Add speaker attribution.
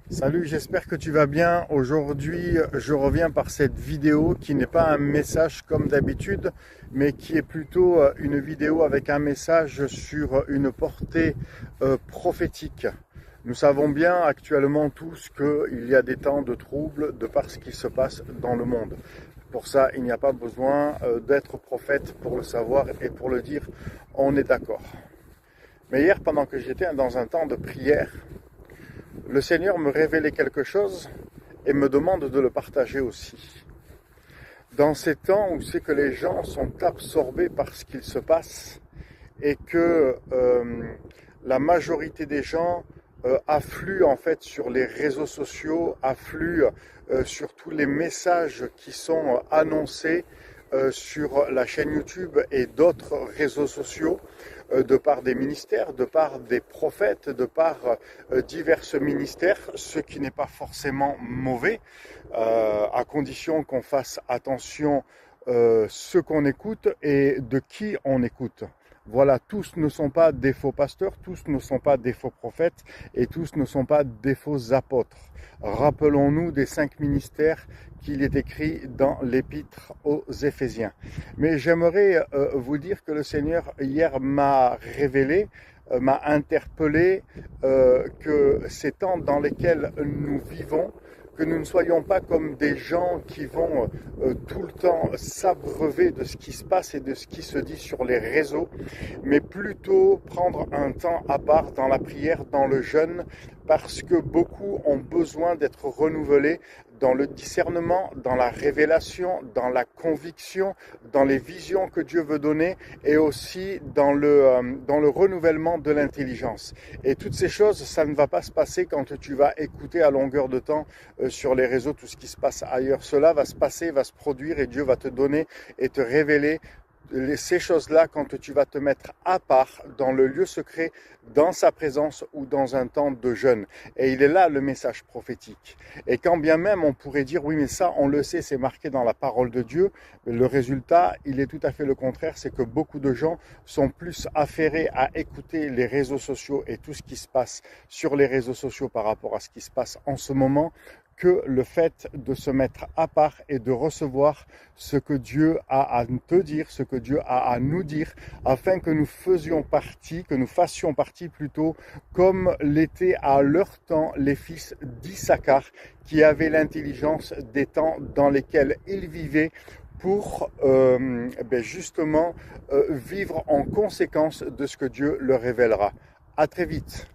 Speaker 1: Salut, j'espère que tu vas bien. Aujourd'hui, je reviens par cette vidéo qui n'est pas un message comme d'habitude, mais qui est plutôt une vidéo avec un message sur une portée prophétique. Nous savons bien actuellement tous qu'il y a des temps de troubles de par ce qui se passe dans le monde. Pour ça, il n'y a pas besoin d'être prophète pour le savoir et pour le dire, on est d'accord. Mais hier, pendant que j'étais dans un temps de prière, le Seigneur me révélait quelque chose et me demande de le partager aussi. Dans ces temps où c'est que les gens sont absorbés par ce qu'il se passe et que la majorité des gens affluent en fait sur les réseaux sociaux, affluent sur tous les messages qui sont annoncés sur la chaîne YouTube et d'autres réseaux sociaux, de par des ministères, de par des prophètes, de par divers ministères, ce qui n'est pas forcément mauvais, à condition qu'on fasse attention ce qu'on écoute et de qui on écoute. Voilà, tous ne sont pas des faux pasteurs, tous ne sont pas des faux prophètes et tous ne sont pas des faux apôtres. Rappelons-nous des 5 ministères qu'il est écrit dans l'épître aux Éphésiens. Mais j'aimerais vous dire que le Seigneur hier m'a révélé, m'a interpellé que ces temps dans lesquels nous vivons, que nous ne soyons pas comme des gens qui vont tout le temps s'abreuver de ce qui se passe et de ce qui se dit sur les réseaux, mais plutôt prendre un temps à part dans la prière, dans le jeûne, parce que beaucoup ont besoin d'être renouvelés dans le discernement, dans la révélation, dans la conviction, dans les visions que Dieu veut donner et aussi dans le renouvellement de l'intelligence. Et toutes ces choses, ça ne va pas se passer quand tu vas écouter à longueur de temps sur les réseaux tout ce qui se passe ailleurs. Cela va se passer, va se produire et Dieu va te donner et te révéler ces choses-là quand tu vas te mettre à part dans le lieu secret, dans sa présence ou dans un temps de jeûne. Et il est là le message prophétique. Et quand bien même on pourrait dire oui mais ça on le sait, c'est marqué dans la parole de Dieu, le résultat il est tout à fait le contraire, c'est que beaucoup de gens sont plus affairés à écouter les réseaux sociaux et tout ce qui se passe sur les réseaux sociaux par rapport à ce qui se passe en ce moment, que le fait de se mettre à part et de recevoir ce que Dieu a à te dire, ce que Dieu a à nous dire, afin que nous fassions partie plutôt, comme l'étaient à leur temps les fils d'Issachar, qui avaient l'intelligence des temps dans lesquels ils vivaient, pour justement vivre en conséquence de ce que Dieu leur révélera. À très vite.